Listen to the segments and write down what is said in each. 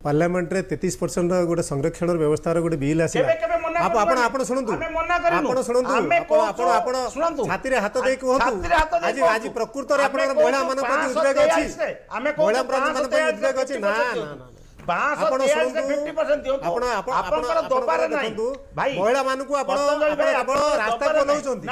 Parliament रे 33% गोटे संरक्षण व्यवस्था गोटे बिल आसिला आपण आपण सुनंतु आपण सुनंतु आपण छाती रे हाथ दे कहतु आज आज प्रकृत रे आपण महिला मान प्रति उद्वेग अछि महिला मान प्रति उद्वेग अछि ना ना आपण महिला मान को रास्ता को लौचंती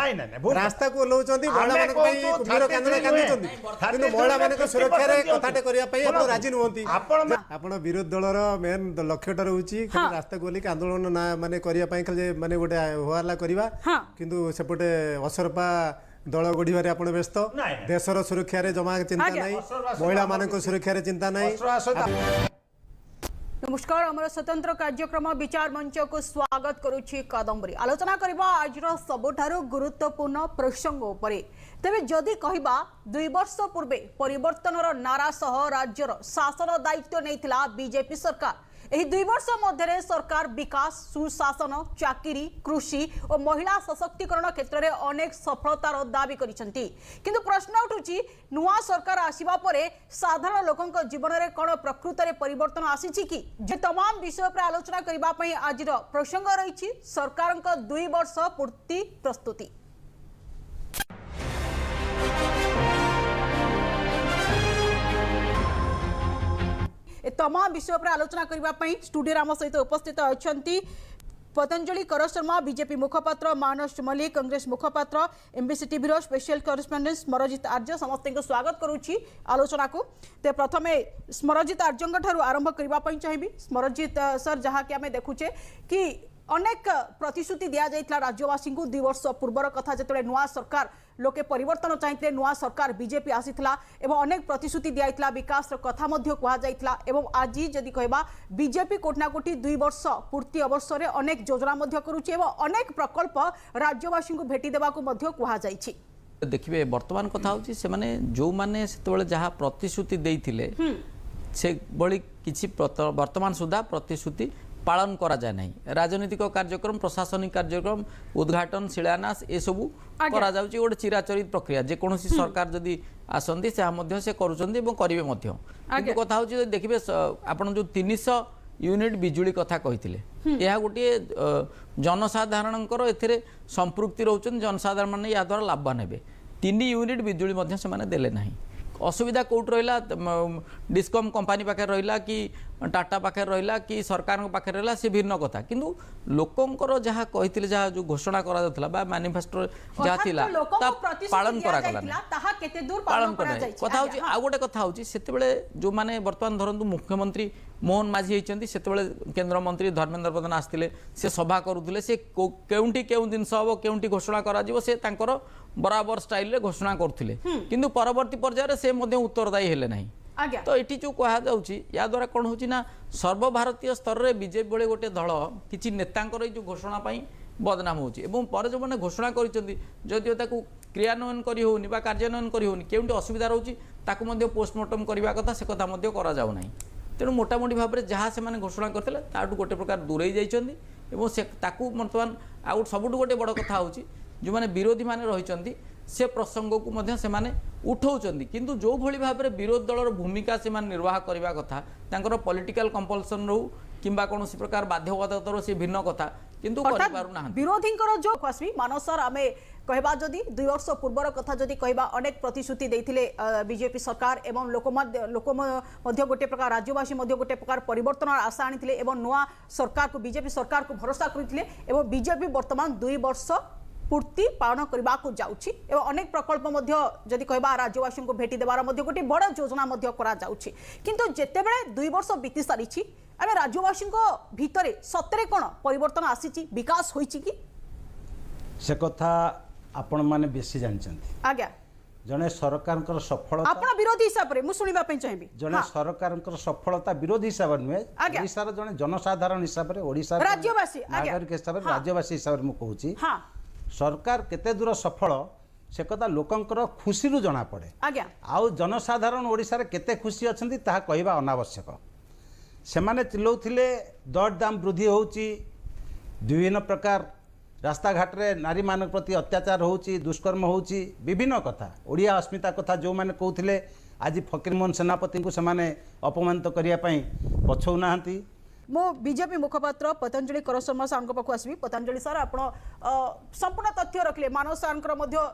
रास्ता को लौचंती महिला मान पई कुम्भीर केंद्र कांदुचंती किंतु महिला मान को सुरक्षा रे कथाटे करिया पई आपण राजी नहोंती आपण विरोध दल रो मेन लक्ष्यटा रहउची रास्ता को लेके आंदोलन ना माने करिया पई खाली माने गोटे होवाला करिवा किंतु सेपटे असरपा दल गढ़ी आप व्यस्त देशर सुरक्षा रे जमा चिंता नहीं महिला मान सुरक्षा रे चिंता नहीं। नमस्कार आमर स्वतंत्र कार्यक्रम विचार मंच को स्वागत करुछि कादम्बरी आलोचना करबा आज सबुठारु गुरुत्वपूर्ण प्रसंग उपरे तेबे जदि कहबा 2 वर्ष पूर्वे परिवर्तनर नारा सह राज्यर शासन दायित्व नैथिला बीजेपी सरकार एही 2 वर्ष मध्य सरकार विकास सुशासन चाकरी कृषि और महिला सशक्तिकरण क्षेत्र में अनेक सफलतार दाबी करिसेंती किंतु प्रश्न उठुची नुआ सरकार आसीबा परे साधारण लोकंक जीवन में कौन प्रकृत में परिवर्तन आसीछि कि जे तमाम विषय पर आलोचना करबा पई आज प्रसंग रही सरकार 2 वर्ष पूर्ति प्रस्तुति। तमाम विषय पर आलोचना करने स्टूडियो आम सहित उपस्थित अच्छा पतंजलि कर शर्मा बीजेपी मुखपात्र मानस मल्लिक कांग्रेस मुखपात्र MBC TV special correspondent Smarajit Arya समस्त को स्वागत करुच्ची आलोचना को ते प्रथमे स्मरजित आर्य आरंभ करने चाहिए। स्मरजित सर जहाँ कि आम देखुचे कि अनेक प्रतिश्रुति दि जाइथिला राज्यवासी को 2 वर्ष पूर्वर कथा जिते नुआ सरकार लोके परिवर्तन चाहिए नुआ सरकार बीजेपी आसीथिला एवं अनेक प्रतिश्रुति दि जाइथिला विकास कथा मध्य कहा जाइथिला एवं आज जदि कहबा बीजेपी कोटना कोटी 2 वर्ष पूर्ति अवसर में अनेक योजना मध्य करुछि एवं अनेक प्रकल्प राज्यवासी को भेटी देबा को मध्य कहा जाइछि। देखिए वर्तमान कथा होछि से माने जो माने सेतबेले जहा प्रतिश्रुति देइथिले से बळी किछि वर्तमान सुधा प्रतिश्रुति पालन करा जाए नहीं राजनीतिक कार्यक्रम प्रशासनिक कार्यक्रम उद्घाटन शिलान्यास ए सबू करा जाउची गोटे चिराचरित प्रक्रिया जे कोनोसी सरकार जदि आसंती से करूचंदी एवं करिवे मध्य किंतु कथा होची देखिबे आपण जो 300 यूनिट बिजुली कथा कहिथिले यह गोटे जनसाधारणकर एथिरे संपृक्ति रहउचन जनसाधारण माने या द्वारा लाभवान हेबे 3 यूनिट बिजुली मध्य से माने देले नहीं असुविधा कौट रहा डिस्कम कंपानी पाखे रहा कि टाटा पाखे रहा कि सरकार पाखे रहा सी भिन्न कथा किंतु लोकंकर जहाँ कही जहाँ जो घोषणा करा मैनिफेस्टो जहाँ थिला पालन करागला पालन कथा होची आ गोटे कथा होची सेतेबेले जो माने वर्तमान धरंतु मुख्यमंत्री मोहन माझी होइचंती सेतेबेले केंद्र मंत्री धर्मेंद्र प्रधान आस्थिले से सभा करूथिले से केउंटी केउ दिन सब केउंटी घोषणा करा जिवो से तांकर बराबर स्टाइल रे घोषणा करथिले किंतु परवर्ती पर्याय से मध्य उत्तरदायी हेले नहीं तो ये जो कह या द्वारा कौन हो सर्वभारतीय स्तर में बीजेपी भले गोटे दल किसी नेतांकर जो घोषणा बदनाम होपर जो मैंने घोषणा करियो क्रियान्वयन करी कार्यान्वयन करी केउंटी असुविधा रोचे पोस्टमार्टम करने कथा से कथा करा जाउ नाही तेणु मोटामोटी भाव में जहाँ से घोषणा करते ताठू गोटे प्रकार दूरे जाइए से बर्तमान आउ सबुठ गोटे बड़ कथा हो जो मैंने विरोधी माने रही से प्रसंग को मध्य से माने उठाउचंदी किंतु जो भली भाव में विरोध दलर भूमिका से माने निर्वाह करबा कथा तांकर पॉलिटिकल कंपल्सन रहू किंबा कौन प्रकार बाध्यबाधकतार से भिन्न कथा किंतु करि पारु ना विरोधींकर जो खसबी मानस सर आमे कहबा जदि 2 वर्ष पूर्वर कथा जदि कहबा अनेक प्रतिश्रुति देथिले बीजेपी सरकार एवं लोक मध्य गोटे प्रकार राज्यवासी मध्य गोटे प्रकार परिवर्तन आशा आनिथिले एवं नुआ सरकार को बीजेपी सरकार को भरोसा करथिले एवं बीजेपी वर्तमान 2 वर्ष पूर्ति पालन करने को जाउछि एवं अनेक प्रकल्प मध्य जदि कहबा राज्यवासी को भेटी देवार मध्य गोटे बड़ योजना मध्य करा जाउछि किंतु जेतेबेले 2 वर्ष बीती सारिछि आमे राज्यवासी भितरे सतरे कोन परिवर्तन आसीछि विकास होइछि कि से कथा आपण माने बेसी जानचंती आज्ञा जने सरकारकर सफलता आपण विरोधी हिसाब रे मु सुनिबा पे चाहिबी जने सरकारकर सफलता विरोधी हिसाब नुहे ओडिसा रो जने जनसाधारण हिसाब रे ओडिसा राज्यवासी नागरिक हिसाब रे राज्यवासी हिसाब रे मु कहूची सरकार केते दूर सफल से कथा लोकंकर खुशी रु जना पड़े आज्ञा आउ जनसाधारण ओडिसा रे केते खुशी अछंती ताहा कहबा अनावश्यक से माने चिल्लौथिले दर दाम वृद्धि होउची विभिन्न प्रकार रास्ता घाट रे नारी मान प्रति अत्याचार होउची दुष्कर्म होउची विभिन्न कथा ओडिया अस्मिता कथा जो माने कहउथिले आज फकीरमोहन सेनापति को सेमाने अपमानित करिया पई पछौ नाहंती। मो बीजेपी मुखपात्र पतंजलि कर शर्मा सार पाखु आसबि। पतंजलि सर आपण संपूर्ण तथ्य रखिले, मानव सार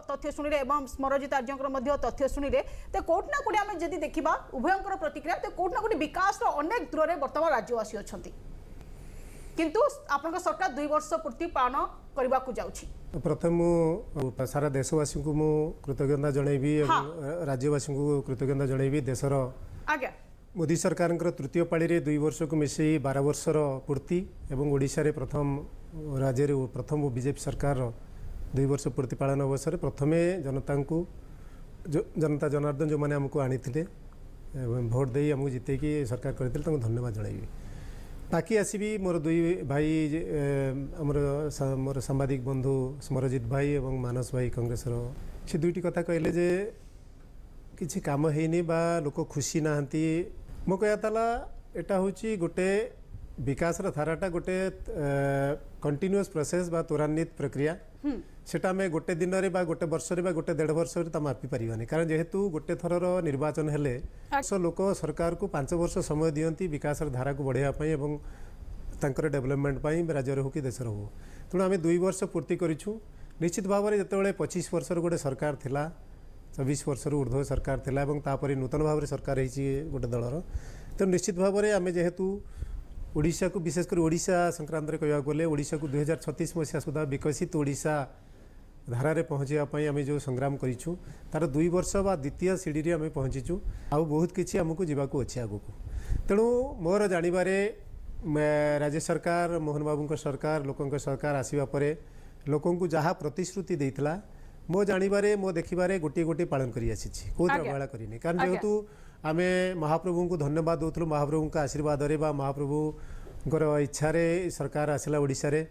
तथ्य शुणिले एवं स्मरजित आर्य तथ्य शुणिले, तो कोट ना कोटी आम जदि देखा उभयंकर प्रतिक्रिया, तो कोट ना कोटी विकास अनेक दूर बर्तमान राज्यवासी अच्छा, किंतु आपन सरकार 2 वर्ष पूर्ति पालन करने को जाउछि। प्रथम सारा देशवासी को मु कृतज्ञता जनइबी, राज्यवासी को कृतज्ञता जनइबी। देशर आज्ञा मोदी सरकार तृतीय पाड़ी 2 वर्ष को मिसई 12 वर्षर पूर्ति एवं ओडिशा रे प्रथम राज्य प्रथम बीजेपी सरकार 2 वर्ष पूर्ति पालन अवसर प्रथमे जनता को जनता जनार्दन जो मैंने आमको आनी भोट दे आमको जिते कि सरकार करते धन्यवाद जनइबी। बाकी आसबि मोर 2 भाई मोर सांबादिक बंधु स्मरजित भाई एवं मानस भाई कांग्रेस से 2टी कथा कहले जे किसी काम हैनी बा लोक खुशी नाहंती। मो कहताला एटा होची गोटे विकास धाराटा गोटे कंटिन्यूअस प्रोसेस बा त्वरान्वित प्रक्रिया। सेटा आम गोटे दिन रे बा गोटे वर्ष रे बा गोटे 1.5 वर्ष रे मापी पारिबानी, कारण जेहेतु गोटे थरर निर्वाचन हेले लोक सरकार को 5 वर्ष समय दियंती विकास धारा को बढ़ाइया पई एवं तांकर डेवलपमेंट पई राज्य रे हो कि देश रे हो। तेणु आम 2 वर्ष पूर्ति करिछु। निश्चित भाव में जितेबाला 25 वर्षर गोटे सरकार थिला, 24 वर्षर ऊर्ध्व सरकार थिला एवं तापर नूतन भाव में सरकार होती गोटे दलर। तो निश्चित भाव में आम जेहेतु ओडिशा को विशेषकर ओडिशा संक्रांत कहवा गले ओडिशा को 2036 मसीहा सुधा विकसित ओडिशा धारा रे पहुँचापी आम जो संग्राम करूँ तार 2 वर्ष बा द्वितीय सीढ़ी आम पहुँचीचु। आउ बहुत किसी आमको जावाक अच्छे आगक। तेणु मोर जानवे राज्य सरकार मोहन बाबू सरकार लोकों सरकार आसवा पर लोकों को जहाँ प्रतिश्रुति देता मो जानवे मो देखिबारे गोटे गोटे पालन करी आसी कोई अवहेला करनी, कारण जेहेतु आम महाप्रभु को धन्यवाद दूसरू महाप्रभु का आशीर्वाद रे बा महाप्रभुଙ୍କର इच्छारे सरकार आसला ओडिशा रे।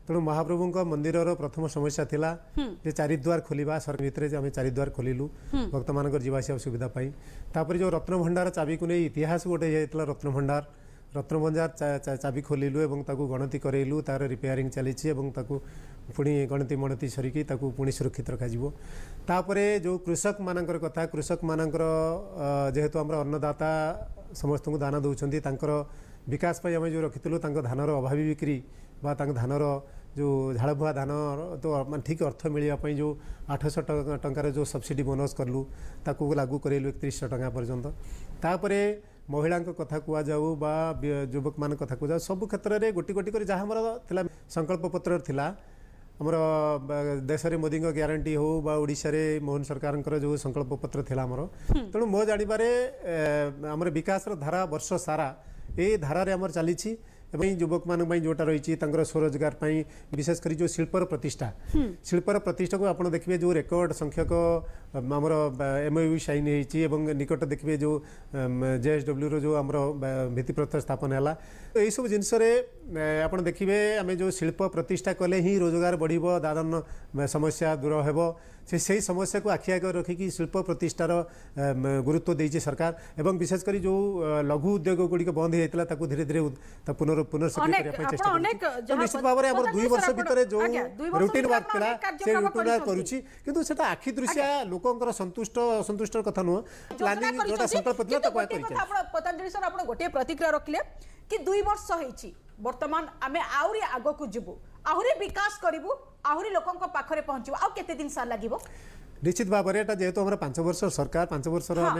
तेणु महाप्रभु मंदिर प्रथम समस्या थिला जे 4 द्वार खोलिबा सरकार भितर आम 4 द्वार खोलिलु भक्त मान जीवासा सुविधा पाई। तापर जो रत्न भंडार चाबी को नहीं इतिहास गोटे जाइतला रत्न भंडार चाबी खोलिलु एवं ताकू गणति करैलु, तार रिपेयरिंग चली पुणी गणति मणति सरिकी ताकू पुणी सुरक्षित रखाजिवो। तापरे जो कृषक मानकर कथा, कृषक मानकर जेहेतु आम अन्नदाता समस्त को दान दौरान तांकर विकास पाई आम जो रखिलु धानर अभावी बिक्री बा धानर जो झाड़बुआ धान तो ठीक अर्थ मिलवाई जो 800 टंकार जो सब्सिडी बोनस कलु ताकू लागू करेलु 3100 टंका पर्यंत। तापरे महिला कथा कह जाऊ बा युवक मान कथा कह जाऊ सब क्षेत्र में गोटी गोटी कर जहाँ आमर संकल्प पत्र थिला आमर देश में मोदी ग्यारंटी हो बा ओडिशा रे मोहन सरकार जो संकल्प पत्र थिला आमर। तेणु मो जानवे आमर विकास धारा वर्ष सारा ये धारा रे आमर चली युवक मान जोटा रही स्वरोजगार विशेषकर जो शिल्पर प्रतिष्ठा को आप देखिए जो रेकर्ड संख्यक आमर MOU साइन हो निकट देखिए जो JSW रो जो आमर भित्तिप्रस्तर स्थापन है तो यही सब जिनस आप देखिए आम जो शिल्प प्रतिष्ठा कले ही रोजगार बढ़ दादन समस्या दूर हो से समस्या को आखि आगे रखिकी शिल्प प्रतिष्ठार गुरुत्व देती सरकार एवं विशेषकर जो लघु उद्योग गुड़िक बंद हो जाता धीरे धीरे पुनर्सक्रिय करने चेष्टा निश्चित भाव में 2 वर्ष भितर जो रूटीन वर्क था से रूटीन वर्क करुच्ची किंतु सेटा आखि दृश्या लोकंकर संतुष्ट असंतुष्ट कथा नुह प्लानिंग जोटा संकल्प था पतंजलि सर आप गोटे प्रतिक्रिया रखिले कि 2 वर्ष होईची वर्तमान आमे आउरी आगो को जिबु आहुरी विकास करिबु आहुरी लोकंक पाखरे पहुंचबु आ केते दिन साल लागिबो। निश्चित भाव में जेहेतु आम 5 वर्ष सरकार 5 वर्ष आम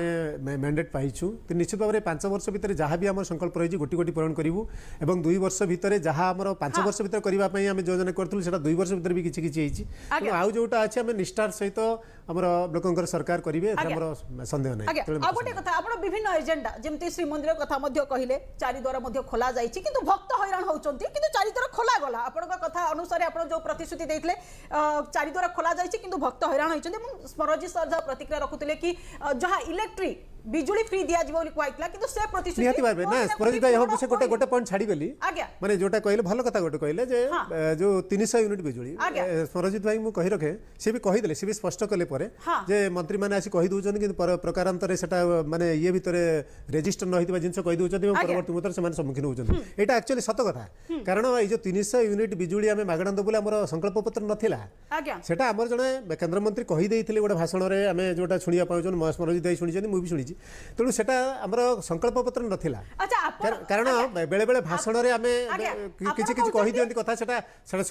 मैंडेट पाइछु तो निश्चित भाव में 5 वर्ष भितर जहाँ भी आम संकल्प रही गोटी गोटी पूरण करूँ और 2 वर्ष भितर जहाँ आम 5 वर्ष भितर करने आम योजना करूँ से 2 वर्ष भितर भी किसी आउ जोटा अच्छे आम निष्ठार सहित आम लोक सरकार करेंगे सन्देह ना। गोटे कथा आप विभिन्न एजेंडा जमी श्रीमंदिर कथा कहले 4 द्वार खोल जाइए कि भक्त हैरान होती कि 4 द्वार खोल गला आपण कथा अनुसार आप जो प्रतिश्रुति देते 4 द्वार खोल जाइए कि भक्त हैरान होती स्मरजी सर जहाँ प्रतिक्रिया रखुते कि जहाँ इलेक्ट्रिक बिजुली फ्री दिया जिवो कहला कि से प्रतिश्रुति निहाती भाबे ना स्मरजी भाई हम से गोटे पॉइंट छाड़ी गली माने जोटा कहले भलो कथा गोटे कहले जे जो 300 यूनिट बिजुली स्मरजी भाई मु कहि रखे से भी कहि देले से भी स्पष्ट कले परे जे मंत्री माने आसी कहि दोचन कि प्रकारांतरे सेटा माने ये भितरे रेजिस्टर न होइतबा जिंस कहि दोचन एवं परवर्ती मुतर से माने सम्मुखीन होचन एटा एक्चुअली सत कथा कारण ए जो 300 यूनिट बिजुली आमे मागणा दबुले हमर संकल्प पत्र नथिला सेटा हमर जने केंद्र मंत्री कहि देइथिले गोटे भाषण रे आमे जोटा सुनिया पाउचन स्मरजी भाई सुनिचन मु भी सुनिची तेणु सेटा हमर संकल्प पत्र नथिला अच्छा आपण कारण बेले बेले भाषण रे आमे आज्ञा, किछि किछि कहि दियंती कथा सेटा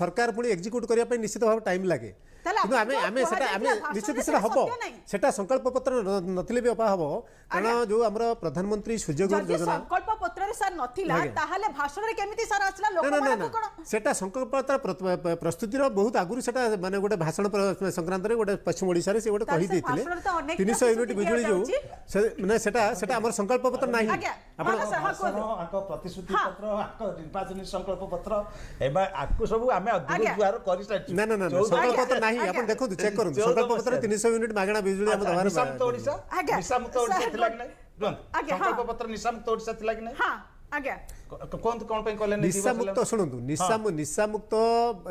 सरकार पुणी एक्जिक्यूट करिया पई निश्चित भाव टाइम लागे ताले किंतु आमे आपण आमे सेटा आमे भाषण निश्चित रे सेटा हबो सत्य नहीं। सेटा संकल्प पत्र नथिले भी अपा हबो कारण जो हमर प्रधानमंत्री सूर्यघर जदि योजना संकल्प पत्र रे सर नथिला आज्ञा। ताहाले भाषण रे केमिति सर आछला लोक ना ना मानक ना कोन सेटा संकल्प पत्र प्रस्तुतिर बहुत आगुरी सेटा माने गोटे भाषण संक्रांत रे गोटे पश्चिम ओडिसा रे से गोटे कहि ताले से देथिले भाषण तो अनेक 300 यूनिट प्रतिश्रुति बिजुली जो दिया से माने सेटा हमर संकल्प पत्र नाही आज्ञा आपण हाँ, सर, हाँ, ଭାଷଣ, କୁହନ୍ତୁ। ଆଙ୍କ ପ୍ରତିଶ୍ରୁତି ପତ୍ର ଆଙ୍କ ନିର୍ବାଚନୀ ସଂକଳ୍ପ ପତ୍ର ଏବେ ଆକୁ ସବୁ ଆମେ ଅଧିକ ଆଜ୍ଞା। ଜୁହାର କରିସାରିଛୁ ନା ନା ନା ଚଉଦ- ସଂକଳ୍ପ ପତ୍ର ଆଜ୍ଞା, ନାହିଁ ଆଜ୍ଞା। ଆପଣ ଦେଖନ୍ତୁ ଚେକ୍ କରନ୍ତୁ ଚଉଦ ସଂକଳ୍ପ ପତ୍ର ବର୍ଷରେ। 300 ୟୁନିଟ୍ ମାଗଣା ବିଜୁଳି ଆମ ଆଚ୍ଛା, ଦବାର ନିଶାମୁକ୍ତ ଓଡ଼ିଶା ଆଜ୍ଞା। ନିଶାମୁକ୍ତ ଓଡ଼ିଶା ସାର୍, ଥିଲା କି ନାହିଁ ରୁହନ୍ତୁ ଆଜ୍ଞା, ସଂକଳ୍ପ ହଁ। ପତ୍ର ନିଶାମୁକ୍ତ ଓଡ଼ିଶା ଥିଲା କି ନାହିଁ हां आज्ञा କୁହନ୍ତୁ କ'ଣ ପାଇଁ କଲେନି ନିଶା ମୁକ୍ତ ଶୁଣନ୍ତୁ ନିଶା ମୁକ୍ତ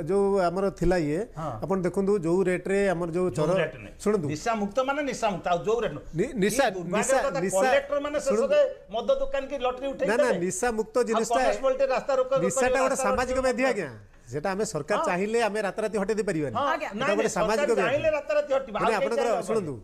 ଯୋଉ ଆମର ଥିଲା ଇଏ ଆପଣ ଦେଖନ୍ତୁ ଯୋଉ ରେଟ୍ ରେ ଆମର ଯୋଉ ଚର ଶୁଣନ୍ତୁ ନିଶା ମୁକ୍ତ ମାନେ ନିଶା ମୁକ୍ତ ଆଉ ଯୋଉ ରେଟ୍ ନିଶା କଲେକ୍ଟର ମାନେ ଶେଷରେ ମଦ ଦୋକାନ କି ଲଟରି ଉଠେଇ ନା ନା ନିଶା ମୁକ୍ତ ଜିନିଷଟା ରାସ୍ତା ରୋକ ନିଶାଟା ଗୋଟେ ସାମାଜିକ ବ୍ୟାଧି ଆଜ୍ଞା ସେଟା ଆମେ ସରକାର ଚାହିଁଲେ ଆମେ ରାତାରାତି ହଟେଇ ଦେଇ ପାରିବାନି ଆଜ୍ଞା। ଏଟା ଗୋଟେ ସାମାଜିକ ବ୍ୟାଧି ରାତାରାତି ହଟିବ ମାନେ ଆପଣଙ୍କର ଶୁଣନ୍ତୁ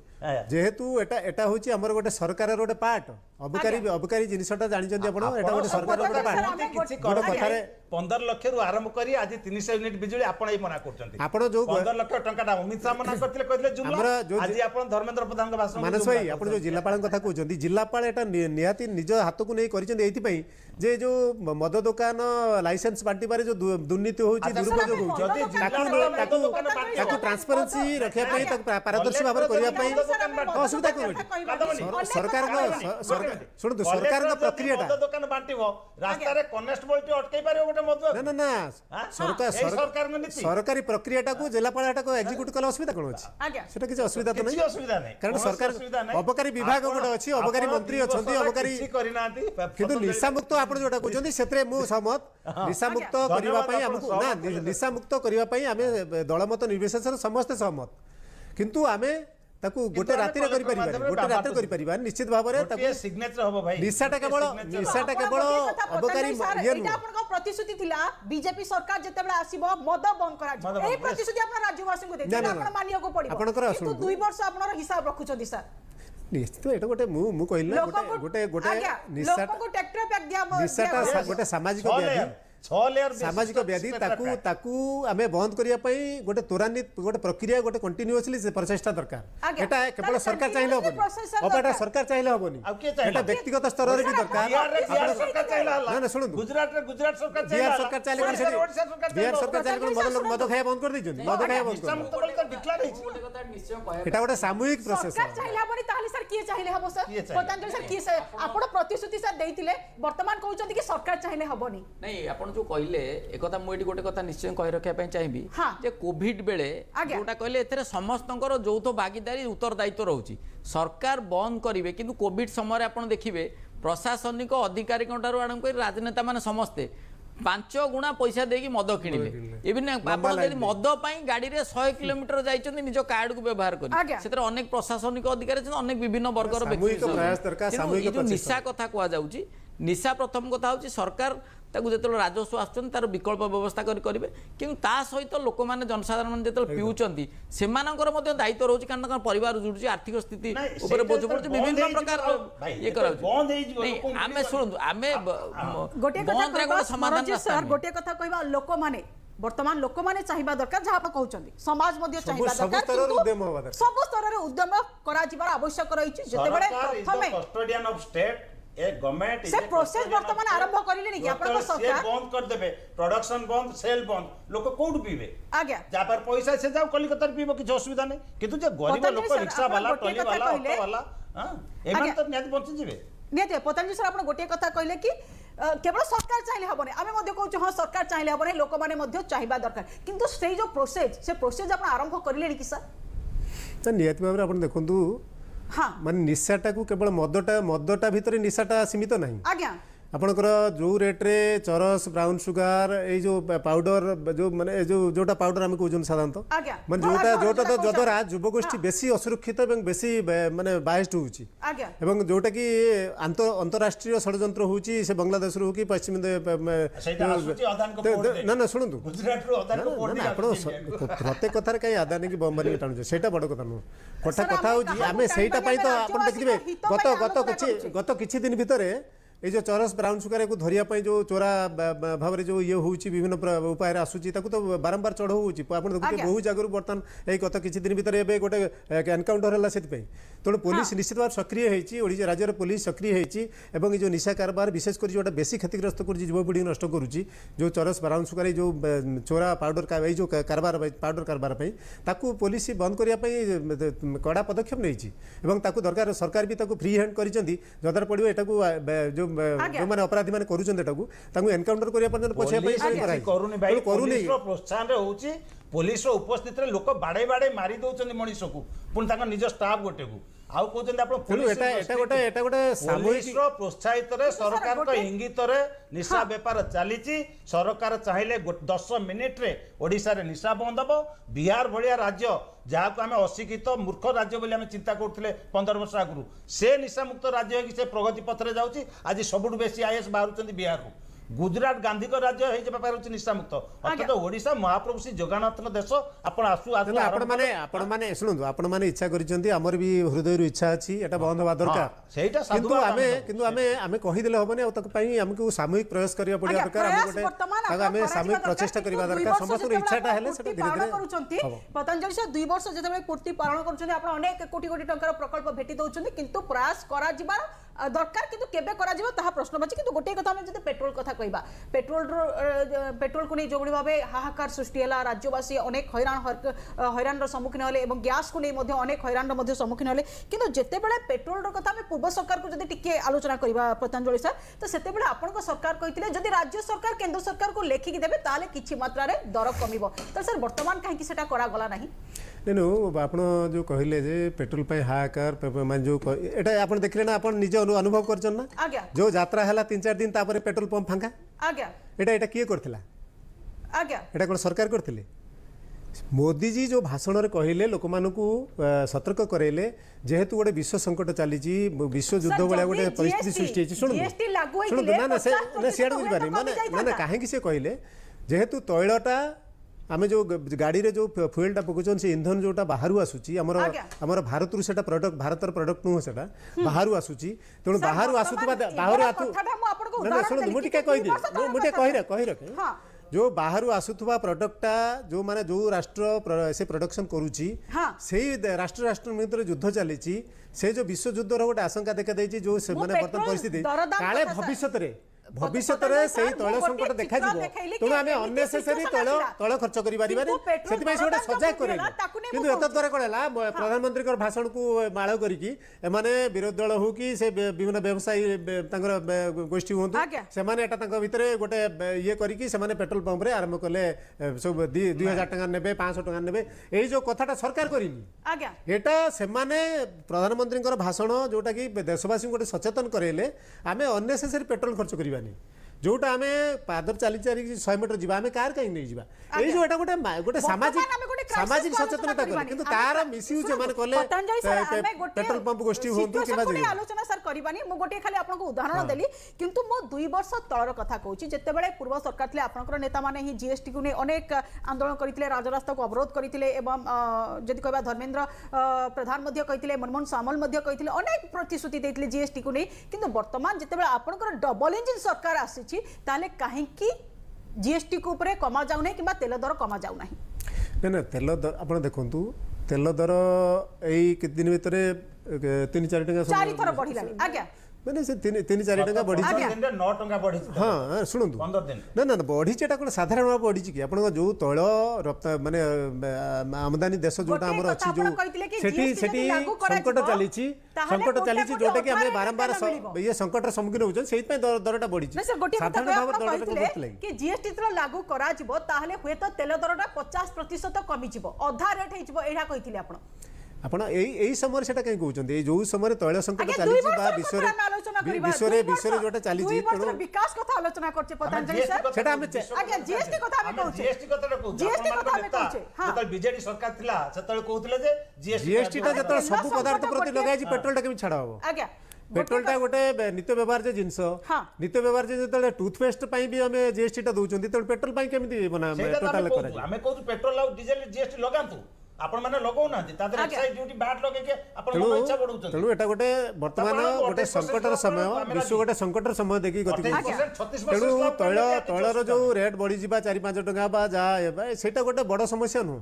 ଯେହେତୁ ଏଟା ହଉଛି ଆମର ଗୋଟେ ସରକାରର ଗୋଟେ ପାର୍ଟ ଅବକାରୀ ଜିନିଷଟା ଜାଣିଛନ୍ତି ଆପଣ ଏଟା ଗୋଟେ ସରକାରର ଗୋଟେ ପାର୍ଟ କିଛି ଗୋଟେ କଥାରେ 15 ଲକ୍ଷରୁ ଆରମ୍ଭ କରି ଆଜି 300 ୟୁନିଟ୍ ବିଜୁଳି ଆପଣ ହିଁ ମନା କରୁଛନ୍ତି ଆପଣ ଯୋଉ 15 ଲକ୍ଷ ଟଙ୍କାଟା ଅମିତ ଶାହ ମନା କରିଥିଲେ କହିଥିଲେ ଜୁମଲା ଆମର ଯୋଉ ଆଜି ଆପଣ ଧର୍ମେନ୍ଦ୍ର ପ୍ରଧାନଙ୍କ ଭାଷଣ ମାନସ ଭାଇ ଆପଣ ଯୋଉ ଜିଲ୍ଲାପାଳଙ୍କ କଥା କହୁଛନ୍ତି ଜିଲ୍ଲାପାଳ ଏଟା ନିହାତି ନିଜ ହାତକୁ ନେଇ କରିଛନ୍ତି ଏଇଥିପାଇଁ ଯେ ଯୋଉ ମଦ ଦୋକାନ ଲାଇସେନ୍ସ ବାଣ୍ଟିବାରେ ଯୋଉ ଦୁର୍ନୀତି ହଉଛି ଦୁରୁପଯୋଗ ହଉଛି ତାକୁ ଟ୍ରାନ୍ସପାରେନ୍ସି ରଖିବା ପାଇଁ ତାକୁ ପାରଦର୍ଶୀ ଭାବରେ କରିବା ପାଇଁ ଅସୁବିଧା କଣ ସରକାରଙ୍କ ଶୁଣନ୍ତୁ ସରକାରଙ୍କ ପ୍ରକ୍ରିୟାଟା ଦୋକାନ ବାଣ୍ଟିବ ରାସ୍ତାରେ କନେଷ୍ଟବଳଟି ଅଟକେଇ ପାରିବ ଗୋଟେ ମଦ ନା ନା ନା ସରକାରଙ୍କ ନୀତି ସରକାରୀ ପ୍ରକ୍ରିୟାଟାକୁ ଜିଲ୍ଲାପାଳ ଏଟାକୁ ଏକ୍ଜିକ୍ୟୁଟ କଲେ ଅସୁବିଧା କଣ ଅଛି ଆଜ୍ଞା। ସେଟା କିଛି ଅସୁବିଧା ତ କିଛି ନାହିଁ ଅସୁବିଧା ନାହିଁ କାରଣ କୌଣସି ସରକାର ଅସୁବିଧା ନାହିଁ। ଅବକାରୀ ବିଭାଗ ଗୋଟେ ଅଛି ଅବକାରୀ ଆପଣ ମନ୍ତ୍ରୀ ଦି ଅଛନ୍ତି ବର୍ଷ ଅବକାରୀ କିଛି କରିନାହାନ୍ତି କିନ୍ତୁ ନିଶାମୁକ୍ତ ଆପଣ ଯୋଉଟା କହୁଛନ୍ତି ସେଥିରେ ମୁଁ ସହମତ ନିଶାମୁକ୍ତ କରିବା ପାଇଁ ଆମକୁ ନା ନିଶାମୁକ୍ତ କରିବା ପାଇଁ ଆମେ ଦଳମତ ନିର୍ବିଶେଷରେ ସମସ୍ତେ ସହମତ କିନ୍ତୁ ଆମେ ତାକୁ ଗୋଟେ ରାତିରେ କରିପାରିବା ଗୋଟେ ରାତିରେ କରିପାରିବା ନିଶ୍ଚିତ ଭାବରେ ତାକୁ ସିଗ୍ନେଚର ହବ ଭାଇ ନିଶାଟା କେବଳ ଅବକାରୀ ଇଏ ନୁହଁ ଆପଣଙ୍କ ପ୍ରତିଶ୍ରୁତି ଥିଲା ବିଜେପି ସରକାର ଯେତେବେଳେ ଆସିବ ମଦ ବନ୍ଦ କରାଯିବ ଏହି ପ୍ରତିଶ୍ରୁତି ଆପଣ ରାଜ୍ୟବାସୀଙ୍କୁ ଦେଇଥିଲେ ଆପଣ ମାନିବାକୁ ପଡ଼ିବ କିନ୍ତୁ 2 ବର୍ଷ ଆପଣର ହିସାବ ରଖୁଛନ୍ତି ସାର୍ ନିଶ୍ଚିତ ଏଟା ଗୋଟେ ମୁଁ କହିଲି ନା ଗୋଟେ ନିଶାଟା ଗୋଟେ ସାମାଜିକ ବ୍ୟାଧି ସାମାଜିକ ବ୍ୟାଧି ତାକୁ ଆମେ ବନ୍ଦ କରିବା ପାଇଁ ଗୋଟେ ତ୍ୱରାନ୍ୱିତ ଗୋଟେ ପ୍ରକ୍ରିୟା ଗୋଟେ କଣ୍ଟିନ୍ୟୁଅସଲି ପ୍ରଚେଷ୍ଟା ଦରକାର ଏଟା କେବଳ ସରକାର ଚାହିଁଲେ ହବନି ଏଟା ସରକାର ଚାହିଁଲେ ହବନି ଏଟା ବ୍ୟକ୍ତିଗତ ସ୍ତରରେ ବି ଦରକାର ନା ନା ଶୁଣନ୍ତୁ ଗୁଜରାଟ ସରକାର ବିହାର ସରକାର ଚାହିଁଲେ କଣ ସେଠି ବିହାର ସରକାର ଚାହିଁଲେ କଣ ମଦ ଖାଇବା ବନ୍ଦ କରିଦେଇଛନ୍ତି ମଦ ଖାଇବା ବନ୍ଦ ଏଟା ଗୋଟେ ସାମୂହିକ ପ୍ରୋସେସ ସରକାର ଚାହିଁଲେ ହବନି ତାହେଲେ ସାର୍ କିଏ ଚାହିଁଲେ ହବ ସାର୍ ପତଞ୍ଜଳି ସାର୍ କିଏ ଆପଣ ପ୍ରତିଶ୍ରୁତି ସାର୍ ଦେଇଥିଲେ ବର୍ତ୍ତମାନ କହୁଛନ୍ତି କି ସରକାର ଚାହିଁଲେ ହବନି ନାଇଁ ଆପଣ ଯୋଉ କହିଲେ ekotha ମୁଁ ଏଠି ଗୋଟେ କଥା ନିଶ୍ଚୟ କହି ରଖିବା ପାଇଁ ଚାହିଁବି ଯେ କୋଭିଡ ବେଳେ ଯୋଉଟା କହିଲେ ଏଥିରେ ସମସ୍ତଙ୍କର ଯୌଥ ଭାଗିଦାରୀ ଉତ୍ତରଦାୟିତ୍ୱ ରହୁଛି ସରକାର ବନ୍ଦ କରିବେ କିନ୍ତୁ କୋଭିଡ ସମୟରେ ଆପଣ ଦେଖିବେ ପ୍ରଶାସନିକ ଅଧିକାରୀଙ୍କ ଠାରୁ ଆରମ୍ଭ କରି ରାଜନେତା ମାନେ ସମସ୍ତେ 5 ଗୁଣା ପଇସା ଦେଇକି ମଦ କିଣିବେ ଇଭିନ୍ ଆପଣ ଯଦି ମଦ ପାଇଁ ଗାଡିରେ 100 କିଲୋମିଟର ଯାଇଛନ୍ତି ନିଜ କାର୍ଡକୁ ବ୍ୟବହାର କରି ସେଥିରେ ଅନେକ ପ୍ରଶାସନିକ ଅଧିକାରୀ ଅଛନ୍ତି ଅନେକ ବିଭିନ୍ନ ବର୍ଗର ବ୍ୟକ୍ତି ଯୋଉ ନିଶା କଥା କୁହାଯାଉଛି ନିଶା ପ୍ରଥମ କଥା ହଉଛି ସରକାର ତାକୁ ଯେତେବେଳେ ରାଜସ୍ୱ ଆସୁଛନ୍ତି ତାର ବିକଳ୍ପ ବ୍ୟବସ୍ଥା କରିବେ କିନ୍ତୁ ତା ସହିତ ଲୋକମାନେ ଜନସାଧାରଣ ମାନେ ଯେତେବେଳେ ପିଉଛନ୍ତି ସେମାନଙ୍କର ମଧ୍ୟ ଦାୟିତ୍ୱ ରହୁଛି କାରଣ ତାଙ୍କର ପରିବାର ଜୁଡୁଛି ଆର୍ଥିକ ସ୍ଥିତି ଉପରେ ବୋଝ ପଡୁଛି ବିଭିନ୍ନ ପ୍ରକାର ଇଏ କରାଯାଉଛି ଆମେ ଶୁଣନ୍ତୁ ଆମେ ଗୋଟିଏ କଥା କହିବା ଲୋକମାନେ ବର୍ତ୍ତମାନ ଲୋକମାନେ ଚାହିଁବା ଦରକାର ଯାହା ଆପଣ କହୁଛନ୍ତି ସମାଜ ମଧ୍ୟ ଚାହିଁବା ଦରକାର ସବୁ ସ୍ତରରେ ଉଦ୍ୟମ କରାଯିବାର ଆବଶ୍ୟକ ରହିଛି ଯେତେବେଳେ ପ୍ରଥମେ କଷ୍ଟୋଡିଆନ ଅଫ ଷ୍ଟେଟ ए गवर्नमेंट से प्रोसेस वर्तमान आरंभ करिले नहीं कि आपन को सरकार बंद कर देबे प्रोडक्शन बंद सेल बंद लोक कोड पीबे आज्ञा जा पर पैसा से जाओ कलिकता पीबो कि असुविधा नहीं किंतु जे गरीब लोक रिक्शा वाला टोली वाला ऑटो वाला हां एमान तो नियत बंची जिवे नियत पतंजलि सर आपन गोटे कथा कहले कि केवल सरकार चाहिले हबने आमे मध्ये कहू हां सरकार चाहिले हबने लोक माने मध्ये चाहिबा दरकार किंतु से जो प्रोसेस आपन आरंभ करिले कि सर तो नियत भाबरे आपन देखंतु हाँ माने निशाटा को केवल मदटा भितर निशाटा सीमित नहीं आज्ञा ଆପଣଙ୍କର ଯେଉଁ ରେଟ୍ରେ ଚରସ ବ୍ରାଉନ୍ ସୁଗାର ଏଇ ଯେଉଁ ପାଉଡର ଯେଉଁ ମାନେ ଯେଉଁଟା ପାଉଡର ଆମେ କହୁଛନ୍ତି ସାଧାରଣତଃ ଆଜ୍ଞା ମାନେ ଯୋଉଟା ଯଦ୍ୱାରା ଯୁବଗୋଷ୍ଠୀ ବେଶୀ ଅସୁରକ୍ଷିତ ଏବଂ ବେଶୀ ମାନେ ବାଇସ୍ଡ ହେଉଛି ଆଜ୍ଞା ଏବଂ ଯୋଉଟା କି ଅନ୍ତରାଷ୍ଟ୍ରୀୟ ଷଡ଼ଯନ୍ତ୍ର ହେଉଛି ସେ ବାଂଲାଦେଶରୁ ହଉ କି ପଶ୍ଚିମ ନା ନା ଶୁଣନ୍ତୁ ଆପଣ ପ୍ରତ୍ୟେକ କଥାରେ କାହିଁ ଆଦାନୀ କି ବମ୍ବାରୀ ଟାଣୁଛେ ସେଇଟା ବଡ଼ କଥା ନୁହଁ କଥା ହେଉଛି ଆମେ ସେଇଟା ପାଇଁ ତ ଆପଣ ଦେଖିଥିବେ ଗତ କିଛି ଦିନ ଭିତରେ এই যে চরস ব্রাউন সুগার ধরিয়া যে চোরা ভাবে যে ইয়ে হচ্ছে বিভিন্ন উপায় আসুচি তাকে তো বারম্বার চড় হচ্ছে আপনার দেখুন বহু জায়গার বর্তমান এই গত কিছু দিন ভিতরে এবে গোটে এনকাউন্টর হল সেপাই তেমন পুলিশ নিশ্চিত ভাবে সক্রিয় হয়েছি ওড়িশা রাজ্যের পুলিশ সক্রিয় হয়েছি এবং এই যে নিশা কারবার বিশেষ করে যেটা বেশি ক্ষতিগ্রস্ত করছে যুবপিঢ়ি নষ্ট করুচি যে চরস ব্রাউন সুগার এই যে চোরা পাউডর এই যে কারবার পাউডর কারবার তাকে পুলিশ বন্ধ করা কড়া পদক্ষেপ নিয়েছি এবং তাকে দরকার সরকার বি তাকে ফ্রি হ্যান্ড করেছেন যদ্বারা পড়ব এটাকে যে ଯେଉଁମାନେ ଅପରାଧୀ ମାନେ କରୁଛନ୍ତି ଏଟାକୁ ତାଙ୍କୁ ଏନକାଉଣ୍ଟର କରିବା ପର୍ଯ୍ୟନ୍ତ ପଛିବା ପାଇଁ କରୁନି ଭାଇ ପୋଲିସର ପ୍ରୋତ୍ସାହନରେ ହଉଛି ପୋଲିସର ଉପସ୍ଥିତିରେ ଲୋକ ବାଡେଇ ବାଡେଇ ମାରି ଦଉଛନ୍ତି ମଣିଷକୁ ପୁଣି ତାଙ୍କ ନିଜ ଷ୍ଟାଫ ଗୋଟେକୁ ଆଉ କହୁଛନ୍ତି ଆପଣ ଏଟା ଗୋଟେ ପୋଲିସର ପ୍ରୋତ୍ସାହିତରେ ସରକାରଙ୍କ ଇଙ୍ଗିତରେ ନିଶା ବେପାର ଚାଲିଛି ସରକାର ଚାହିଁଲେ 10 ମିନିଟରେ ଓଡ଼ିଶାରେ ନିଶା ବନ୍ଦ ହେବ ବିହାର ଭଳିଆ ରାଜ୍ୟ ଯାହାକୁ ଆମେ ଅଶିକ୍ଷିତ ମୂର୍ଖ ରାଜ୍ୟ ବୋଲି ଆମେ ଚିନ୍ତା କରୁଥିଲେ 15 ବର୍ଷ ଆଗରୁ ସେ ନିଶାମୁକ୍ତ ରାଜ୍ୟ ହେଇକି ସେ ପ୍ରଗତି ପଥରେ ଯାଉଛି ଆଜି ସବୁଠୁ ବେଶୀ ଆଇଏଏସ୍ ବାହାରୁଛନ୍ତି ବିହାରରୁ गुजरात गांधी को राज्य है निशा मुक्त अर्थात ओडिशा महाप्रभु श्री जगन्नाथ देश आपण माने शुणु आपण माने इच्छा करिसेंती हमर भी हृदय इच्छा अछि एटा बंद होबा दरकार सेटा किंतु आमे कहि देले होबनी आ तक पई हमकु सामूहिक प्रयास करिया पड़िया दरकार आमे सामूहिक प्रचेष्टा करिबा दरकार समस्त इच्छाटा हेले सेटा धीरे धीरे करूचंती पतंजलि से 2 वर्ष जेते पूर्ति पालन करूचंती आपण अनेक कोटी कोटी टंकार प्रकल्प भेटी दउचंती किंतु प्रयास करा जिबार दरकार किंतु केबे करा जिवो ताहा प्रश्न बाची किंतु गोटे कथा हम जते पेट्रोल कथा कहबा पेट्रोल को नहीं जो भाव हाहाकार सृष्टि है राज्यवासी अनेक हैरान सम्मुखीन हेले और गैस को नहीं अनेक हैरान सम्मुखीन हेले किंतु जिते बड़े पेट्रोल कथा आम पूर्व सरकार को टिके आलोचना करबा पतंजलि सर तो सेते बड़े आपन सरकार कहते जदि राज्य सरकार केंद्र सरकार को लेखिक देबे ताले किछि मात्रा रे दर कमिबो तो सर वर्तमान कहीं सेटा करा गला नहीं नेनु आपण जो कहले जे पेट्रोल पे हाहाकार मान जो एटा आपण देखले ना आपण निज अनुभव करछन ना आज्ञा जो यात्रा हला 3-4 दिन तापर पेट्रोल पंप फांका आज्ञा एटा किए करथिला आज्ञा एटा कोन सरकार करथिले मोदी जी जो भाषण रे कहले लोक मानकू सतर्क करेले जेहेतु गोटे विश्व संकट चली विश्व युद्ध भाया गोटे परिस्थिति सृष्टि शुणु ना ना से सियाड़ बुझिबानी माने काहे कि से कहले जेहेतु तैलटा आमे जो गाड़ी रे जो फ्यूएलटा पकुचन से ईंधन जोटा बाहरु आसुची हमर भारत रु सेटा प्रोडक्ट भारतर प्रोडक्ट नु सेटा बाहरु आसुची तेणु बाहरु आसुतबा बाहरु आतु ना सुन मुटिके कहि दे मुटिके कहि रखे जो बाहरु आसुथुवा प्रोडक्टटा जो माने जो राष्ट्र से प्रोडक्शन करूची सेही राष्ट्र मध्य युद्ध चलीची से जो विश्व युद्ध रो गोटे आशंका देखा देछि जो से माने वर्तमान परिस्थिति काले भविष्य रे सही तैल संकट देखा जिवो तेणु आमे अननेसेसरी तैल खर्च करि पारिबानी सेति से गोटे सजाग करेला किंतु एत द्वारा कळला प्रधानमंत्री कर भाषण को माळ करिकी एमाने विरोधी दल हो कि से विभिन्न व्यवसायी तांकर गोष्ठी होंतु से माने एटा तांक भितरे गोटे ये करिकी से माने पेट्रोल पंप रे आरंभ कले सब 2000 टका नेबे 500 टका नेबे एई जो कथाटा सरकार करिनी आज्ञा एटा से माने प्रधानमंत्री कर भाषण जोटा कि देशवासी गोटे सचेतन करेले आमे अननेसेसरी पेट्रोल खर्च करिबानी जोटा आमे पादर चाली 100 मीटर जीवा आमे कार कहीं नहीं जीवा एई जो एटा गोटे सामाजिक सचेतनता करे किंतु तार मिसयूज माने कोले पेट्रोल पंप गोष्ठी होंतु किबा जे आलोचना सर करिबानी मो गोटे खाली आपनको उदाहरण देली किंतु मो 2 वर्ष तळर कथा कहूची जते बेले पूर्व सरकार थले आपनकर नेता माने ही जीएसटी को ने अनेक आंदोलन करितले राजरास्ता को अवरोध करितले एवं जदि कहबा धर्मेंद्र प्रधान मध्ये कहितले मनमोहन सामल मध्ये कहितले अनेक प्रतिश्रुति देथिले जीएसटी को ने किंतु वर्तमान जते बेले आपनकर डबल इंजन सरकार आसी ताले काहे कि जीएसटी को ऊपर कमा जाउ नै किबा तेल दर कमा जाउ नाही ना तेल दर आपण देखंतु तेल दर एई कि दिन भितरे 3-4 टका 4 थर बढ़िलानी आज्ञा मैंने से 3-4 टका बढ़ी 9 टका बढ़ी हां सुनंतु 15 दिन ना ना बढ़ी जेटा कोन साधारण बढ़ी कि आपण जो तैल रप्ता माने आमदानी देश जोटा हमर अछि जो सेठी संकट चलीची जोटा कि हमें बारंबार ये संकट रे सम्मुखीन होछ सेहि पे दरटा बढ़ी साधारण भाव दरटा कि जीएसटी तो लागू करा जिवो ताहले होय तो तेल दरटा 50% कमी जिवो आधा रेट हे जिवो एहा कहिथिले आपण ଆପଣ ଏଇ ସମୟରେ ସେଟା କାଇଁ କହୁଛନ୍ତି ଏଇ ଯୋଉ ସମୟରେ ତୈଳ ସଂକଟ ଆଜ୍ଞା, ଚାଲିଛି ଦୁଇ ବା ବର୍ଷର ବିଶ୍ୱରେ କଥା ଆମେ ଆଲୋଚନା କରିବା। ବିଶ୍ୱରେ ଦୁଇ ବିଶ୍ୱରେ ବର୍ଷ- ଯୋଉଟା ଚାଲିଛି ଦୁଇ ବର୍ଷର ତେଣୁ ବିକାଶ କଥା ଆଲୋଚନା করছে পতঞ্জলি স্যার সেটা আমি আଜ୍ଞା, GST କଥା ଆମେ କହୁଛେ। GST କଥାଟା କହୁଛେ GST ଆପଣମାନଙ୍କ କଥା ଆମେ ନେତା କହୁଛେ, ହଁ। ଯେତେବେଳେ ବିଜେଡି ସରକାର ଥିଲା ସେତେବେଳେ କହୁଥିଲେ ଯେ ଜିଏସଟି ଟା ଯେତେବେଳେ ସବୁ ତେଲ ପଦାର୍ଥ ସଂକଟ ପ୍ରତି ଗୋଟିଏ- ଲଗାଇଛି ପେଟ୍ରୋଲ ଟା କେମିତି ଛାଡ଼ ହବ ଆଜ୍ଞା পেট্রোল টা গোটে নিত্য ব্যবহার্য জিনিস হ্যাঁ। নিত্য ব্যবহার্য যেতবে টুথপেস্ট পাই বি আমি জিএসটি টা দউছন্তি তেমন পেট্রোল পাই কেমিতি মানে ସେଇଟା ତ টোটাল ଆମେ করা କହୁଛୁ ଆମେ କହୁଛୁ ପେଟ୍ରୋଲ ଆଉ ଡିଜେଲ GST ଲଗାନ୍ତୁ ଆପଣ ମାନେ ଲଗାଉନାହାନ୍ତି ତା ଦେହରେ ଆଜ୍ଞା। ଏକ୍ସାଇଜ ଡ୍ୟୁଟି ବ୍ୟାଟ୍ ଲଗେଇକି ଆପଣ ତେଣୁ ମନ ଇଚ୍ଛା ବଢଉଛନ୍ତି ତେଣୁ ଏଟା ଗୋଟେ ବର୍ତ୍ତମାନ ଆପଣ ଗୋଟେ 28% ସଂକଟର ସମୟ ଆମେ ବିଶ୍ୱ ଗୋଟେ ସଂକଟର ସମୟ ଦେଖି ଗତି କରୁଛି 28%, 36% ତେଣୁ ସ୍ଲାବ ତୈଳ କରିଦେଲେ ତୈଳର କିଛି ଯୋଉ ଅସୁବିଧା ରେଟ୍ ବଢିଯିବା 4-5 ଟଙ୍କା ବା ଯାହା ହେବା ସେଇଟା ଗୋଟେ ବଡ ସମସ୍ୟା ନୁହଁ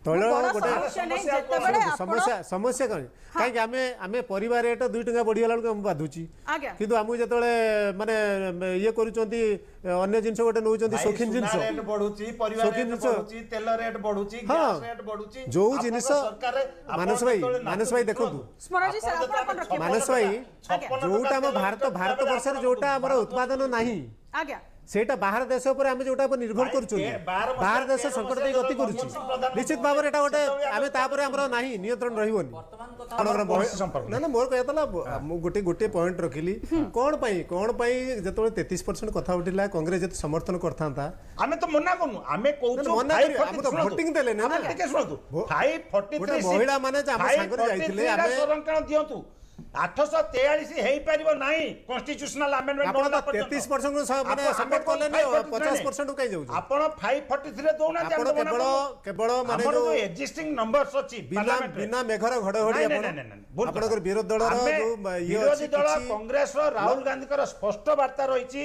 ତୈଳ ବଡ ଗୋଟେ ସମସ୍ୟା ନାହିଁ, ସମସ୍ୟା ଯେତେବେଳେ ଆପଣ- ସମସ୍ୟା ସମସ୍ୟା କଣ କାହିଁକି ଆମେ ପରିବା ରେଟ୍ 2 ଟଙ୍କା ବଢିଗଲା ବେଳକୁ ଆମକୁ ବାଧୁଛି ଆଜ୍ଞା କିନ୍ତୁ ଆମକୁ ଯେତେବେଳେ ମାନେ ଇଏ କରୁଛନ୍ତି ଅନ୍ୟ ଜିନିଷ ଗୋଟେ ନଉଛନ୍ତି ଭାଇ, ସୌଖିନ ଜିନିଷ ସୁନା ରେଟ୍ ବଢୁଛି ପରିବା ସୌଖିନ ରେଟ୍ ଜିନିଷ। ବଢୁଛି ତେଲ ରେଟ୍ ବଢୁଛି ହଁ। ଗ୍ୟାସ ରେଟ୍ ବଢୁଛି ଯୋଉ ଆପଣଙ୍କ ଜିନିଷ ସରକାର ମାନସ ଭାଇ ଦେଖନ୍ତୁ ସ୍ମରଣଜୀ ସାର୍, ଆପଣ କଣ ରଖିବେ? ମାନସ ଭାଇ ଆଜ୍ଞା। ଯୋଉଟା ଆମ ଭାରତ ବର୍ଷରେ ଯୋଉଟା ଆମର ଉତ୍ପାଦନ ନାହିଁ ଆଜ୍ଞା ସେଇଟା ବାହାର ଦେଶ ଉପରେ ଆମେ ଯୋଉଟା ଉପରେ ନିର୍ଭର କରୁଛନ୍ତି ବାହାର ଦେଶ ସଂକଟ ଦେଇ ଗତି କରୁଛି ନିଶ୍ଚିତ ଭାବରେ ଏଟା ଗୋଟେ ଆମେ ତାପରେ ଆମର ନାହିଁ ନିୟନ୍ତ୍ରଣ ରହିବନି ନା ନା ମୋର କହିବା ଥିଲା ମୁଁ ଗୋଟେ ପଏଣ୍ଟ ରଖିଲି କଣ ପାଇଁ ଯେତେବେଳେ 33% କଥା ଉଠିଲା କଂଗ୍ରେସ ଯେତେ ସମର୍ଥନ କରିଥାନ୍ତା ଆମେ ତ ମନା କରୁନୁ ଆମେ କହୁଛୁ ମନା କରି ଆମେ ତ ଭୋଟିଂ ଦେଲେ ନା ଟିକେ ଶୁଣନ୍ତୁ 543 ଗୋଟେ ମହିଳା ମାନେ ଯେ ଆମ ସାଙ୍ଗରେ ଯାଇଥିଲେ ଆମେ ସଂରକ୍ଷଣ ଦିଅନ୍ତୁ 843 ହେଇପାରିବ ନାହିଁ କନଷ୍ଟିଟ୍ୟୁଶନାଲ ଆମେଣ୍ଡମେଣ୍ଟ ଆପଣ 33% ମାନେ ସପୋର୍ଟ କଲେନି 50% କାଇଁ ଯାଉଛି ଆପଣ 543 ରେ ଦଉନାହାନ୍ତି ଆପଣ କେବଳ ମାନେ ଆମର ଯୋଉ ଯୋଉ ଏକ୍ଜିଷ୍ଟିଂ ନମ୍ବରସ୍ ଅଛି ବିନା ମେଘର ଘଡଘଡି ଆପଣଙ୍କର ବିରୋଧୀ ଦଳର ଯୋଉ ଇଏ ବିରୋଧୀ ଅଛି ଦଳ କିଛି କଂଗ୍ରେସର ରାହୁଲ ଗାନ୍ଧୀଙ୍କର ସ୍ପଷ୍ଟ ବାର୍ତ୍ତା ରହିଛି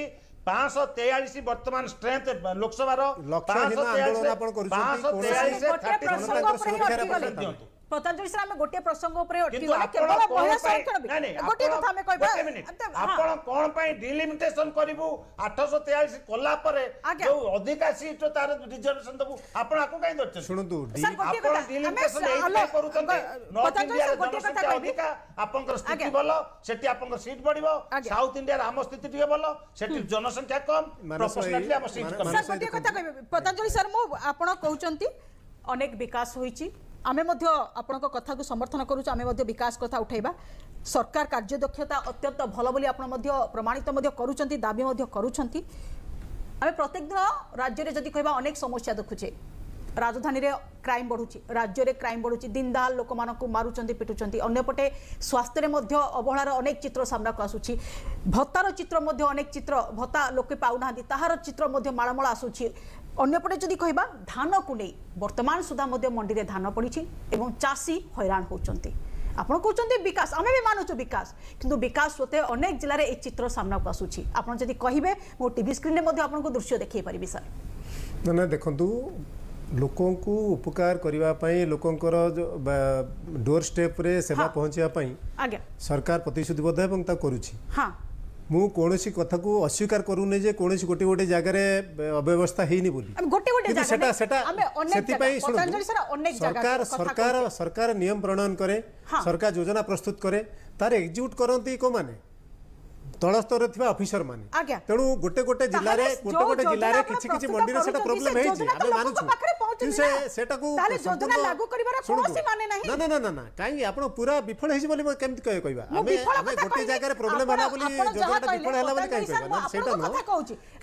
543 ବର୍ତ୍ତମାନ ଷ୍ଟ୍ରେନ୍ଥ ଲୋକସଭାର ଲକ୍ଷ୍ୟହୀନ ଆନ୍ଦୋଳନ ଆପଣ କରୁଛନ୍ତି, 543 ଗୋଟିଏ ପ୍ରସଙ୍ଗ ଉପରେ ହିଁ ଅଟକିଗଲେ। ଦିଅନ୍ତୁ ପତଞ୍ଜଳି ସାର୍, ଆମେ ଗୋଟିଏ ପ୍ରସଙ୍ଗ ଉପରେ କିନ୍ତୁ ଅଟକିଗଲେ ଆପଣ କେବଳ କଣ ମହିଳା ପାଇଁ ସଂରକ୍ଷଣ ବିଲ୍। ନାଇଁ, ନାଇଁ, ଗୋଟିଏ ଆପଣ- କଥା ଆମେ କହିବା ଗୋଟେ ମିନିଟ୍। ହଁ। ଆପଣ କଣ ପାଇଁ ଡିଲିମିଟେସନ କରିବୁ 843 କଲା ପରେ ଆଜ୍ଞା। ଯୋଉ ଅଧିକା ସିଟ୍ ତାର ରିଜର୍ଭେସନ ଦବୁ ଆପଣ ଆକୁ କାଇଁ ଧରିଛନ୍ତି ଶୁଣନ୍ତୁ ସାର୍, ଗୋଟିଏ ଆପଣ କଥା, ଡିଲିମିଟେସନ ଆମେ ଏଇଥିପାଇଁ କରୁଛନ୍ତି ନର୍ଥ ପତଞ୍ଜଳି ଇଣ୍ଡିଆରେ ସାର୍, ଗୋଟିଏ କଥା ଜନସଂଖ୍ୟା କହିବି। ଅଧିକା ଆପଣଙ୍କର ସ୍ଥିତି ଆଜ୍ଞା। ଭଲ ସେଠି ଆପଣଙ୍କର ସିଟ୍ ବଢିବ ଆଜ୍ଞା। ସାଉଥ ଇଣ୍ଡିଆରେ ଆମ ସ୍ଥିତି ଟିକେ ଭଲ ସେଠି ଜନସଂଖ୍ୟା କମ ମାନସ ପ୍ରପୋର୍ସନାଲି ଆମ ଭାଇ, ସିଟ୍ ମାନସ କମ ସାର୍, ଗୋଟିଏ କଥା କହିବେ ପତଞ୍ଜଳି ସାର୍, ମୁଁ ଆପଣ କହୁଛନ୍ତି ଅନେକ ବିକାଶ ହୋଇଛି ଆମେ ମଧ୍ୟ ଆପଣଙ୍କ କଥାକୁ ସମର୍ଥନ କରୁଛୁ ଆମେ ମଧ୍ୟ ବିକାଶ କଥା ଉଠାଇବା ସରକାର କାର୍ଯ୍ୟଦକ୍ଷତା ଅତ୍ୟନ୍ତ ଭଲ ବୋଲି ଆପଣ ମଧ୍ୟ ପ୍ରମାଣିତ ମଧ୍ୟ କରୁଛନ୍ତି ଦାବି ମଧ୍ୟ କରୁଛନ୍ତି ଆମେ ପ୍ରତ୍ୟେକ ଦିନ ରାଜ୍ୟରେ ଯଦି କହିବା ଅନେକ ସମସ୍ୟା ଦେଖୁଛେ ରାଜଧାନୀରେ କ୍ରାଇମ୍ ବଢ଼ୁଛି ରାଜ୍ୟରେ କ୍ରାଇମ୍ ବଢ଼ୁଛି ଦିନ ଦାଲ ଲୋକମାନଙ୍କୁ ମାରୁଛନ୍ତି ପିଟୁଛନ୍ତି ଅନ୍ୟପଟେ ସ୍ୱାସ୍ଥ୍ୟରେ ମଧ୍ୟ ଅବହେଳାର ଅନେକ ଚିତ୍ର ସାମ୍ନାକୁ ଆସୁଛି ଭତ୍ତାର ଚିତ୍ର ମଧ୍ୟ ଅନେକ ଚିତ୍ର ଭତ୍ତା ଲୋକେ ପାଉନାହାନ୍ତି ତାହାର ଚିତ୍ର ମଧ୍ୟ ମାଳମାଳ ଆସୁଛି ଅନ୍ୟପଟେ ଯଦି କହିବା ଧାନକୁ ନେଇ ବର୍ତ୍ତମାନ ସୁଦ୍ଧା ମଧ୍ୟ ମଣ୍ଡିରେ ଧାନ ପଡ଼ିଛି ଏବଂ ଚାଷୀ ହଇରାଣ ହେଉଛନ୍ତି ଆପଣ କହୁଛନ୍ତି ବିକାଶ ଆମେ ବି ମାନୁଛୁ ବିକାଶ କିନ୍ତୁ ବିକାଶ ସତ୍ତ୍ୱେ ଅନେକ ଜିଲ୍ଲାରେ ଏହି ଚିତ୍ର ସାମ୍ନାକୁ ଆସୁଛି ଆପଣ ଯଦି କହିବେ ମୁଁ ଟିଭି ସ୍କ୍ରିନ୍ରେ ମଧ୍ୟ ଆପଣଙ୍କୁ ଦୃଶ୍ୟ ଦେଖାଇ ପାରିବି ସାର୍ ନା ଦେଖନ୍ତୁ ଲୋକଙ୍କୁ ଉପକାର କରିବା ପାଇଁ ଲୋକଙ୍କର ଡୋର ଷ୍ଟେପ୍ରେ ସେବା ପହଞ୍ଚିବା ପାଇଁ ଆଜ୍ଞା ସରକାର ପ୍ରତିଶ୍ରୁତିବଦ୍ଧ ଏବଂ ତାକୁ କରୁଛି ହଁ ମୁଁ କୌଣସି କଥାକୁ ଅସ୍ୱୀକାର କରୁନି ଯେ କୌଣସି ଗୋଟେ ଜାଗାରେ ଅବ୍ୟବସ୍ଥା ହେଇନି ବୋଲି କିନ୍ତୁ ସେଟା ସେଥିପାଇଁ ସରକାର ନିୟମ ପ୍ରଣୟନ କରେ ସରକାର ଯୋଜନା ପ୍ରସ୍ତୁତ କରେ ତାର ଏକ୍ଜିକ୍ୟୁଟ କରନ୍ତି କୋଉମାନେ ତଳ ସ୍ତରରେ ଥିବା ଅଫିସର ମାନେ ତେଣୁ ଗୋଟେ ଜିଲ୍ଲାରେ କିଛି ମଣ୍ଡିରେ ସେଟା ପ୍ରୋବ୍ଲେମ ହେଇଛି ଆମେ ମାନୁଛୁ ସେଟାକୁ ନା କାହିଁକି ଆପଣ ପୁରା ବିଫଳ ହେଇଛି ବୋଲି କେମିତି କହିବା ଆମେ ଗୋଟେ ଜାଗାରେ ପ୍ରୋବ୍ଲେମ ହେଲା ବୋଲି ଯୋଜନାଟା ବିଫଳ ହେଲା ବୋଲି କାହିଁକି କହିବା ସେଇଟା ନୁହଁ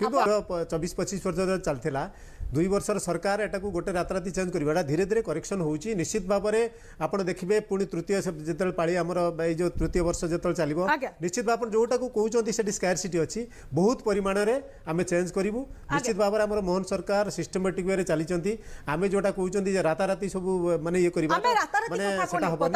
କିନ୍ତୁ 24-25 ବର୍ଷ ଚାଲିଥିଲା 2 ବର୍ଷର ସରକାର ଏଟାକୁ ଗୋଟେ ରାତାରାତି ଚେଞ୍ଜ କରିବା ଏଟା ଧୀରେ ଧୀରେ କରେକ୍ସନ ହେଉଛି ନିଶ୍ଚିତ ଭାବରେ ଆପଣ ଦେଖିବେ ପୁଣି ତୃତୀୟ ଯେତେବେଳେ ପାଳି ଆମର ଏଇ ଯୋଉ ତୃତୀୟ ବର୍ଷ ଯେତେବେଳେ ଚାଲିବ ନିଶ୍ଚିତ ଭାବରେ ଯୋଉଟାକୁ କହୁଛନ୍ତି ସେଠି ସ୍କାରସିଟି ଅଛି ବହୁତ ପରିମାଣରେ ଆମେ ଚେଞ୍ଜ କରିବୁ ନିଶ୍ଚିତ ଭାବରେ ଆମର ମୋହନ ସରକାର ସିଷ୍ଟମେଟିକ ୱେରେ ଚାଲିଛନ୍ତି ଆମେ ଯୋଉଟା କହୁଛନ୍ତି ଯେ ରାତାରାତି ସବୁ ମାନେ ଇଏ କରିବା ମାନେ ସେଟା ହବନି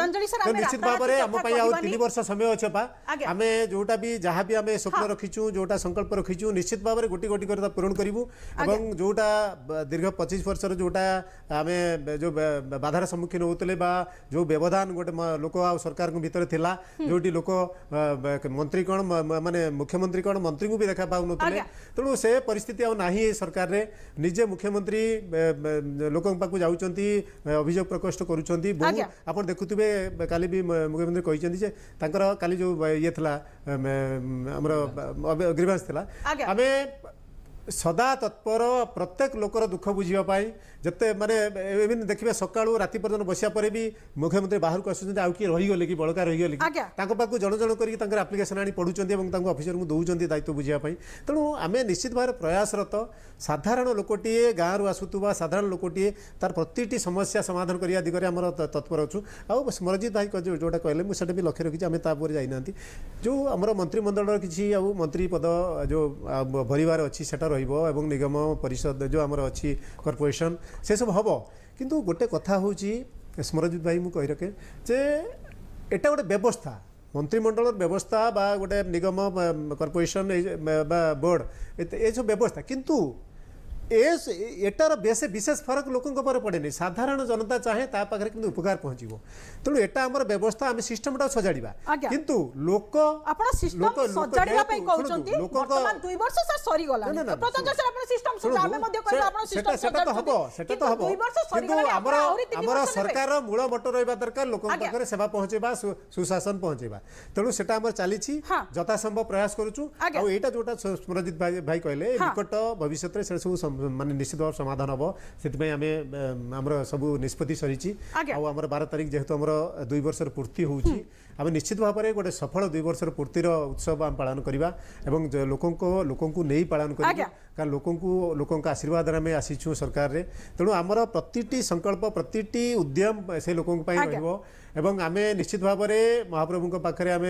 ନିଶ୍ଚିତ ଭାବରେ ଆମ ପାଇଁ ଆଉ 3 ବର୍ଷ ସମୟ ଅଛି ପା ଆମେ ଯୋଉଟା ବି ଯାହା ବି ଆମେ ସ୍ୱପ୍ନ ରଖିଛୁ ଯୋଉଟା ସଂକଳ୍ପ ରଖିଛୁ ନିଶ୍ଚିତ ଭାବରେ ଗୋଟି କରି ପୂରଣ କରିବୁ ଏବଂ ଯୋଉଟା ଦୀର୍ଘ 25 ବର୍ଷର ଯୋଉଟା ଆମେ ଯୋଉ ବାଧାର ସମ୍ମୁଖୀନ ହେଉଥିଲେ ବା ଯୋଉ ବ୍ୟବଧାନ ଗୋଟେ ଲୋକ ଆଉ ସରକାରଙ୍କ ଭିତରେ ଥିଲା ଯୋଉଠି ଲୋକ ମନ୍ତ୍ରୀ କଣ ମାନେ ମୁଖ୍ୟମନ୍ତ୍ରୀ କଣ ମନ୍ତ୍ରୀଙ୍କୁ ବି ଦେଖା ପାଉନଥିଲେ ତେଣୁ ସେ ପରିସ୍ଥିତି ଆଉ ନାହିଁ ଏ ସରକାରରେ ନିଜେ ମୁଖ୍ୟମନ୍ତ୍ରୀ ଲୋକଙ୍କ ପାଖକୁ ଯାଉଛନ୍ତି ଅଭିଯୋଗ ପ୍ରକୋଷ୍ଠ କରୁଛନ୍ତି ବହୁତ ଆପଣ ଦେଖୁଥିବେ କାଲି ବି ମୁଖ୍ୟମନ୍ତ୍ରୀ କହିଛନ୍ତି ଯେ ତାଙ୍କର କାଲି ଯୋଉ ଇଏ ଥିଲା ଆମର ଗ୍ରିଭାନ୍ସ ଥିଲା ଆମେ सदा तत्पर प्रत्येक लोकर दुख बुझापी जिते माने एवं देखिए सका राति पर्यटन बसिया पर भी मुख्यमंत्री बाहर को आसुँच आउ किए रहीगले कि बड़का रहीगले कि जन जन कर आप्लिकेसन आनी पढ़ुंट और अफिसर को दौरान दायित्व बुझापी तेणु आम निश्चित भाव प्रयासरत साधारण लोकटे गाँव आसुवा साधारण लोकटे तार प्रति समस्या समाधान करने दिगरे आम तत्पर अच्छु आउ स्मरजित भाई जोटा कहले मुझे भी लक्ष्य रखी आम तापर जाइना जो आम मंत्रिमंडल किसी आउ मंत्री पद जो भरबार अच्छी से एवं निगम परिषद जो आमर अच्छी कॉर्पोरेशन से सब हम किंतु गोटे कथा हूँ स्मरजित भाई मुझे कही रखे जे एटा गोटे व्यवस्था मंत्रिमंडल व्यवस्था बा गोटे निगम कॉर्पोरेशन बोर्ड ये सब व्यवस्था किंतु एटार विशेष फरक लोकों पर पड़े नहीं साधारण जनता चाहे ता पाखे किंतु उपकार पहुँचो तेणु एटा आमर व्यवस्था आम सिस्टम सजाड़ा किंतु लोक सरकार मूल मट रहा दरकार लोक सेवा पहुँचेबा सुशासन पहुँचेबा तेणु से चली यथासंभव प्रयास करुचु आईटा जोटा स्मरजित भाई कहले निकट भविष्य में सब माने निश्चित भाव समाधान हम से आम सब निष्पत्ति सरी आमर 12 तारीख जेहेतु आमर 2 वर्ष पूर्ति होची आम निश्चित भाव में गोटे सफल 2 वर्ष पूर्तिर उत्सव आम पालन करवा एवं लोक नहीं पालन कर कारण लोक आशीर्वाद आम आसीचु सरकार रे तेणु आमर प्रति संकल्प प्रति उद्यम से लोक एवं आम निश्चित भाव में महाप्रभु पाखे आम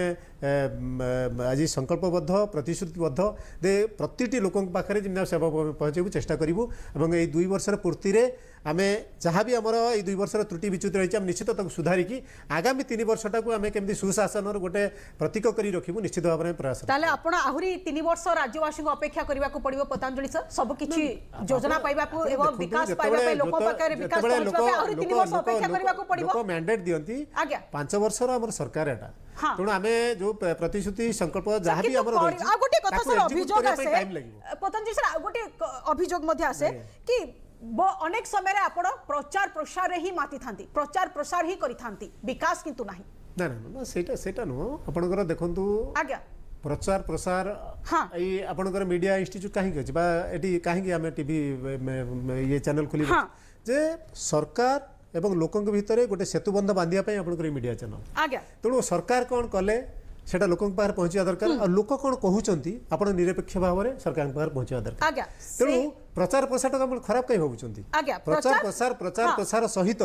आज संकल्पबद्ध प्रतिश्रुतिबद्ध दे प्रति लोक पाखे सेवा पहुँचे चेष्टा करूँ और ये 2 वर्ष पूर्ति रे आम जहाँ भी आमर ये 2 वर्ष त्रुटि विच्युत रही है निश्चित तक सुधारिकी आगामी 3 वर्षटा को आम केमती सुशासन गोटे प्रतीक करी रखिबु निश्चित भाव में प्रयास आपण आहरी 3 वर्ष राज्यवासी को अपेक्षा करबा को पड़िबो पतंजलि सर सब किछि योजना पाइबा को एवं विकास पाइबा पे लोक पाकर विकास पहुंचबा पे आहरी 3 वर्ष अपेक्षा करबा को पड़िबो लोक मैंडेट दियंती 5 वर्ष रो हमर सरकार एटा तेणु आम जो प्रतिश्रुति संकल्प जहाँ भी हमर रही गोटे कथा सर अभियोग आसे पतंजलि सर गोटे अभियोग मध्ये आसे कि अनेक समय रे आपण प्रचार प्रसार ही माती थांती प्रचार प्रसार ही करि थांती विकास किंतु नाही ना ना सेटा नो आपनकर देखंतु आज्ञा प्रचार प्रसार ये आपनकर मीडिया इंस्टीट्यूट कहीं अछि बा एटी कहीं आम टीवी ये चैनल खोली जे सरकार एवं लोकों भितर गोटे सेतुबंध बांधिया पई आपनकर मीडिया चैनल आज्ञा तेणु सरकार कौन कले सेटा लोकों पार पहुँचा दरकार और लोक कौन कहउचंती आपण निरपेक्ष भाव में सरकार पार पहुँचा दरकार तेणु प्रचार प्रसार को खराब कहीं भावुचंती प्रचार प्रसार सहित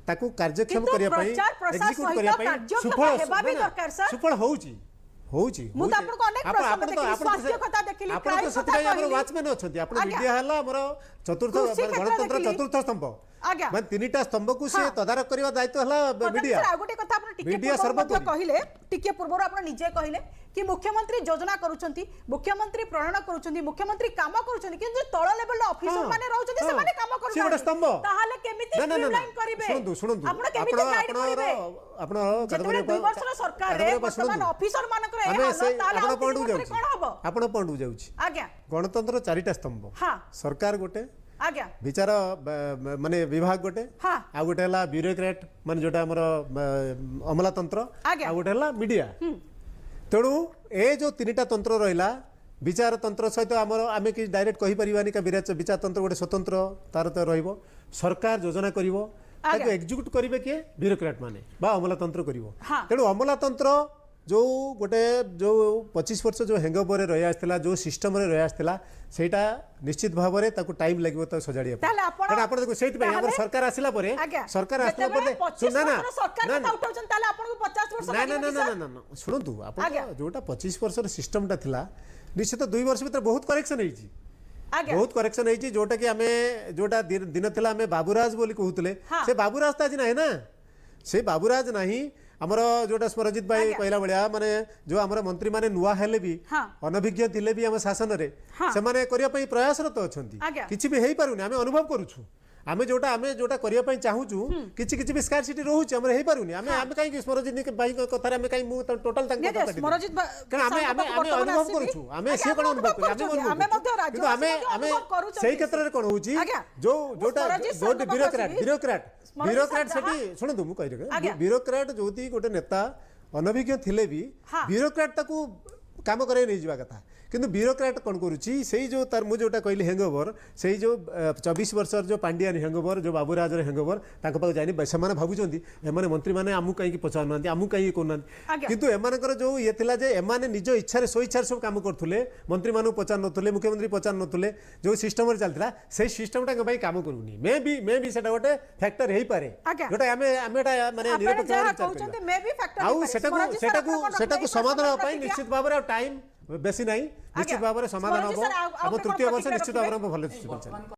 ताकू कार्यक्षम करिया पई एग्जीक्यूट करिया पई सुफल होउची होउची मु त आपन को अनेक प्रश्न देखि स्वास्थ्य कथा देखिली आपण सतय हमर वॉचमैन अछंती आपण मीडिया हला हमर चतुर्थ गणतंत्र चतुर्थ स्तंभ मान 3टा स्तंभ को से तदारक करबा दायित्व हला मीडिया आ गोटे कथा आपण टिके पूर्व कहिले टिके पूर्व आपण निजे कहिले कि मुख्यमंत्री योजना करूछंती मुख्यमंत्री प्रणयन करूछंती मुख्यमंत्री काम करूछंती कि जो तळ लेवल ऑफिसर माने रहउछंती से माने काम करूछंती ताहाले केमिति स्ट्रीमलाइन करिवे सुनंतु आपण केमिति गाइड करिवे आपण जेतबे 2 वर्ष सरकार रे वर्तमान ऑफिसर मानकर ए हाल ताले कोन हबो आपण पॉइंट जाउची आज्ञा गणतंत्र 4टा स्तंभ सरकार गोटे आज्ञा विचार माने विभाग गोटे आ गोटे हला ब्यूरोक्रेट माने जोटा हमर अमलातंत्र आ गोटे हला मीडिया तेणु ए जो 3टा तंत्र रहिला विचार तंत्र सहित आमर आम कि डायरेक्ट कहि परिबानी का विचार तंत्र गोटे स्वतंत्र तार तो रहिबो सरकार योजना करिवो ताको एग्जीक्यूट करिवे के ब्यूरोक्रेट माने बा अमलातंत्र करिवो तेणु अमलातंत्र जो गोटे जो 25 वर्ष जो हैंगओवर रही आसला जो सिस्टम रे रही आसला सेटा निश्चित भाव में ताको टाइम लागबो त सजाड़िया कारण आपण देखो सेति पे हमर सरकार आसिला परे सरकार आसिला परे सुना ना सरकार कथा उठाउछन ताले आपण को 50 वर्ष ना ना ना ना ना सुनतु आपण जोटा 25 वर्ष रे सिस्टम ता थिला निश्चित 2 वर्ष भीतर बहुत करेक्शन हेची बहुत करेक्शन हेची जोटा कि हमें जोटा दिन थिला हमें बाबूराज बोली कहउतले से बाबूराज ता आज नाही ना से बाबूराज नाही आमर जोटा स्मरजित भाई कहला बलिया माने जो आमर मंत्री माने नुआ हेले भी अनभिज्ञ थिले भी हम शासन रे से माने करिया पई प्रयासरत अछंती किछि भी हेई पारुनी हमें अनुभव करूछु आमे जोटा करिया पई चाहूछु किछि भी स्कार्सिटी रहूछि हमर हेई पारुनी हमें काई स्मरजित भाई कथा रे हमें काई मु टोटल तंग कथा स्मरजित हमें अनुभव करूछु हमें से कोन अनुभव करू हमें सेही क्षेत्र रे कोन होछि जो जोटा ब्यूरोक्रेट सेठी सुनदु मु कहि रे ब्यूरोक्रेट जोती गोटे नेता अनभिज्ञ थिले भी ब्यूरोक्रेट ताकू काम करे नहीं जावा कथा किंतु ब्यूरोक्रेट कौन करुच्ची से जो तार मुझे जोटा कहली हैंगओवर से जो 24 वर्ष जो पांडियान हैंगओवर जो बाबूराज हैंगओवर तांको पाक जानी से भावुंट एमाने मंत्री मैंने आमू कहीं पचार ना आमू कहीं करना किंतु एमानकर जो ये थिला जे एमाने निज इच्छा स्व इच्छा सब काम करथुले मंत्री मानू पचार नथुले मुख्यमंत्री पचार नथुले जो सिस्टम रे चलथिला से सिस्टम टा भाई काम करूनी मे बी सेटा गोटे फैक्टर हेई पारे जोटा आमे माने निरपेक्ष आउ सेटाकू समाधान पई निश्चित भाव रे टाइम बेसी नहीं निश्चित भाव में समाधान हम तृतीय वर्ष निश्चित भाव में भल